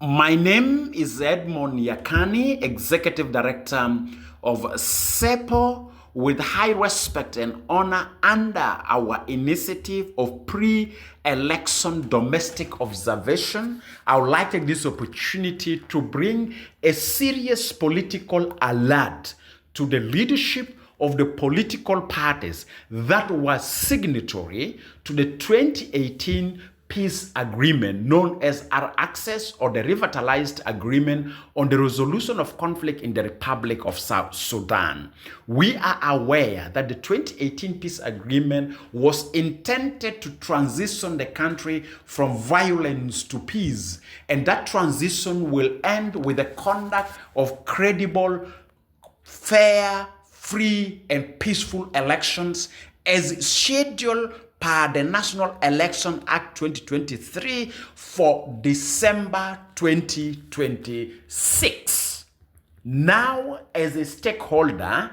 My name is Edmund Yakani, Executive Director of CEPO, with high respect and honor under our initiative of pre-election domestic observation. I would like to take this opportunity to bring a serious political alert to the leadership of the political parties that were signatory to the 2018 peace agreement known as our access or the revitalized agreement on the resolution of conflict in the Republic of South Sudan. We are aware that the 2018 peace agreement was intended to transition the country from violence to peace, and that transition will end with the conduct of credible, fair, free, and peaceful elections as scheduled per the National Election Act 2023 for December 2026. Now, as a stakeholder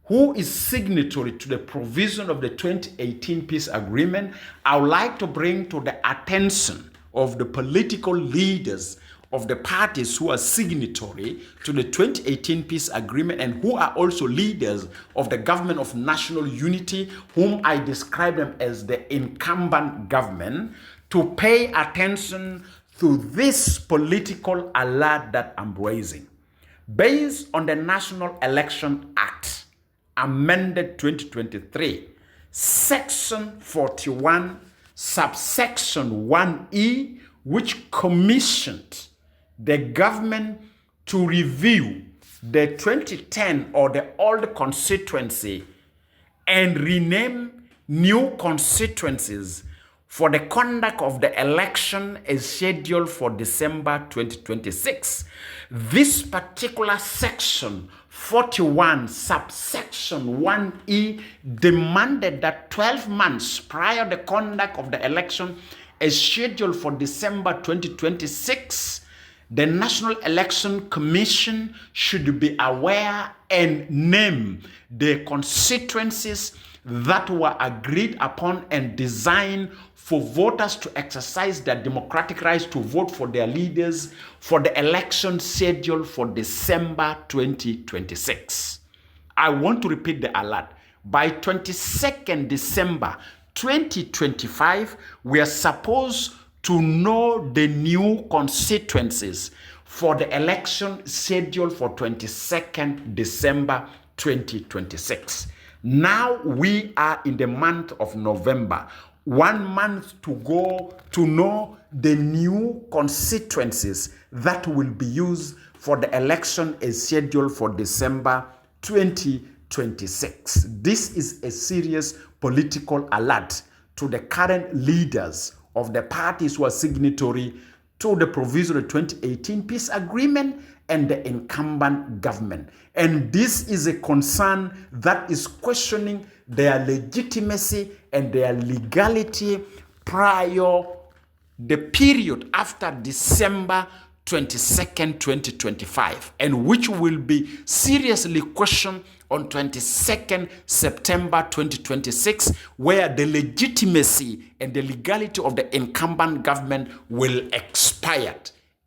who is signatory to the provision of the 2018 peace agreement, I would like to bring to the attention of the political leaders of the parties who are signatory to the 2018 peace agreement and who are also leaders of the government of national unity, whom I describe them as the incumbent government, to pay attention to this political alert that I'm raising. Based on the National Election Act, amended 2023, Section 41, subsection 1E, which commissioned the government to review the 2010 or the old constituency and rename new constituencies for the conduct of the election is scheduled for December 2026. This particular section 41 subsection 1E demanded that 12 months prior to the conduct of the election is scheduled for December 2026, the National Election Commission should be aware and name the constituencies that were agreed upon and designed for voters to exercise their democratic rights to vote for their leaders for the election scheduled for December 2026. I want to repeat the alert. By 22nd December 2025, we are supposed to know the new constituencies for the election scheduled for 22nd December 2026. Now we are in the month of November. 1 month to go to know the new constituencies that will be used for the election is scheduled for December 2026. This is a serious political alert to the current leaders of the parties who are signatory to the provision of the 2018 peace agreement and the incumbent government. And this is a concern that is questioning their legitimacy and their legality prior the period after December 22nd, 2025, and which will be seriously questioned on 22nd September 2026, where the legitimacy and the legality of the incumbent government will expire.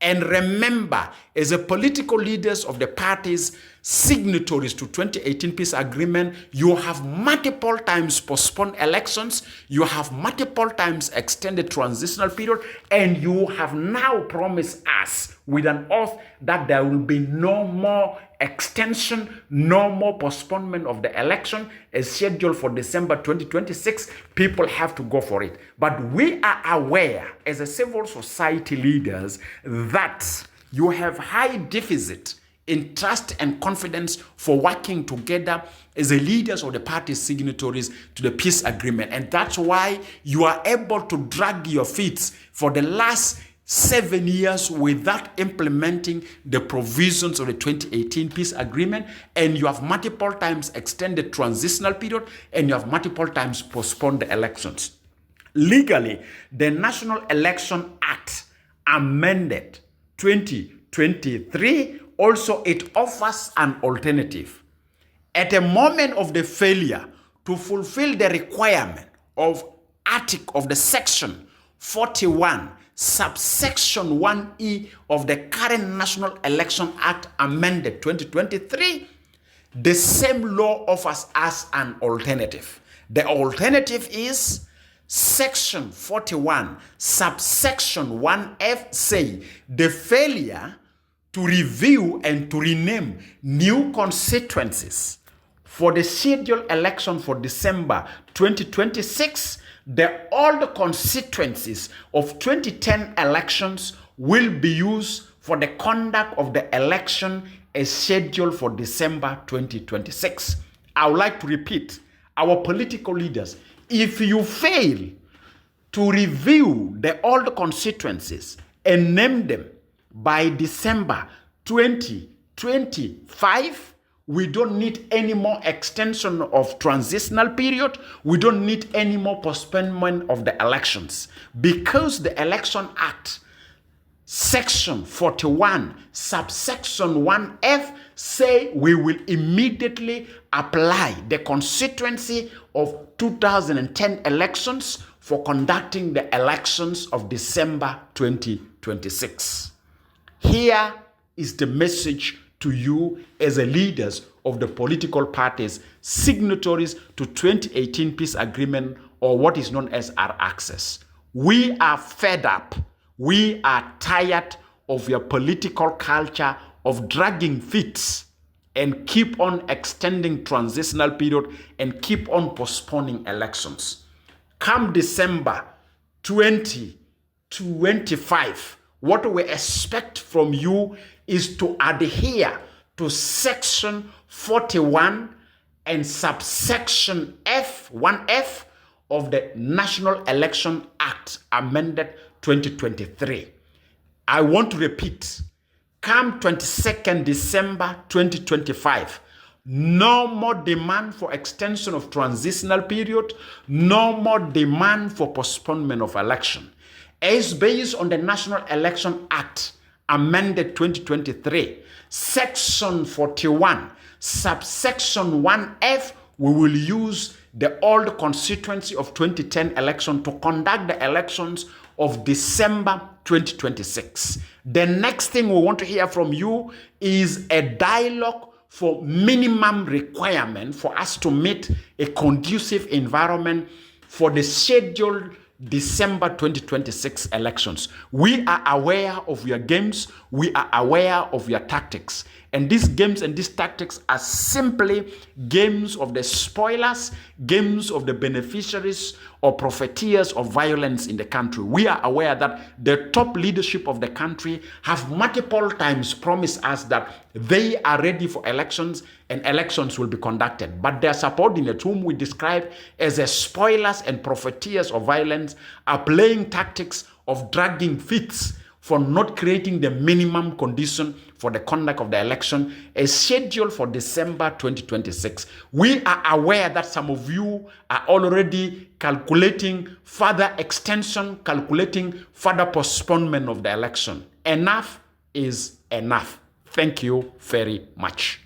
And remember, as a political leaders of the parties signatories to 2018 peace agreement, you have multiple times postponed elections, you have multiple times extended transitional period, and you have now promised us with an oath that there will be no more extension, no more postponement of the election is scheduled for December 2026. People have to go for it. But we are aware as a civil society leaders that you have high deficit in trust and confidence for working together as the leaders of the party signatories to the peace agreement. And that's why you are able to drag your feet for the last 7 years without implementing the provisions of the 2018 peace agreement, and you have multiple times extended transitional period, and you have multiple times postponed the elections. Legally, the National Election Act amended 2023 also it offers an alternative. At a moment of the failure to fulfill the requirement of the section 41 subsection 1E of the current National Election Act amended 2023, the same law offers us an alternative. The alternative is section 41, subsection 1F say the failure to review and to rename new constituencies for the scheduled election for December 2026, the old constituencies of 2010 elections will be used for the conduct of the election as scheduled for December 2026. I would like to repeat, our political leaders, if you fail to review the old constituencies and name them by December 2025, we don't need any more extension of transitional period. We don't need any more postponement of the elections, because the Election Act, section 41, subsection 1F say we will immediately apply the constituency of 2010 elections for conducting the elections of December 2026. Here is the message to you as a leaders of the political parties, signatories to 2018 peace agreement, or what is known as our access. We are fed up. We are tired of your political culture of dragging feet and keep on extending transitional period and keep on postponing elections. Come December 2025, what we expect from you is to adhere to section 41 and subsection F, 1F of the National Election Act amended 2023. I want to repeat, come 22nd December 2025, no more demand for extension of transitional period, no more demand for postponement of election. As based on the National Election Act amended 2023, section 41, subsection 1F, we will use the old constituency of 2010 election to conduct the elections of December 2026. The next thing we want to hear from you is a dialogue for minimum requirement for us to meet a conducive environment for the scheduled December 2026 elections. We are aware of your games. We are aware of your tactics. And these games and these tactics are simply games of the spoilers, games of the beneficiaries or profiteers of violence in the country. We are aware that the top leadership of the country have multiple times promised us that they are ready for elections and elections will be conducted. But their subordinates, whom we describe as the spoilers and profiteers of violence, are playing tactics of dragging feet for not creating the minimum condition for the conduct of the election as scheduled for December 2026. We are aware that some of you are already calculating further extension, calculating further postponement of the election. Enough is enough. Thank you very much.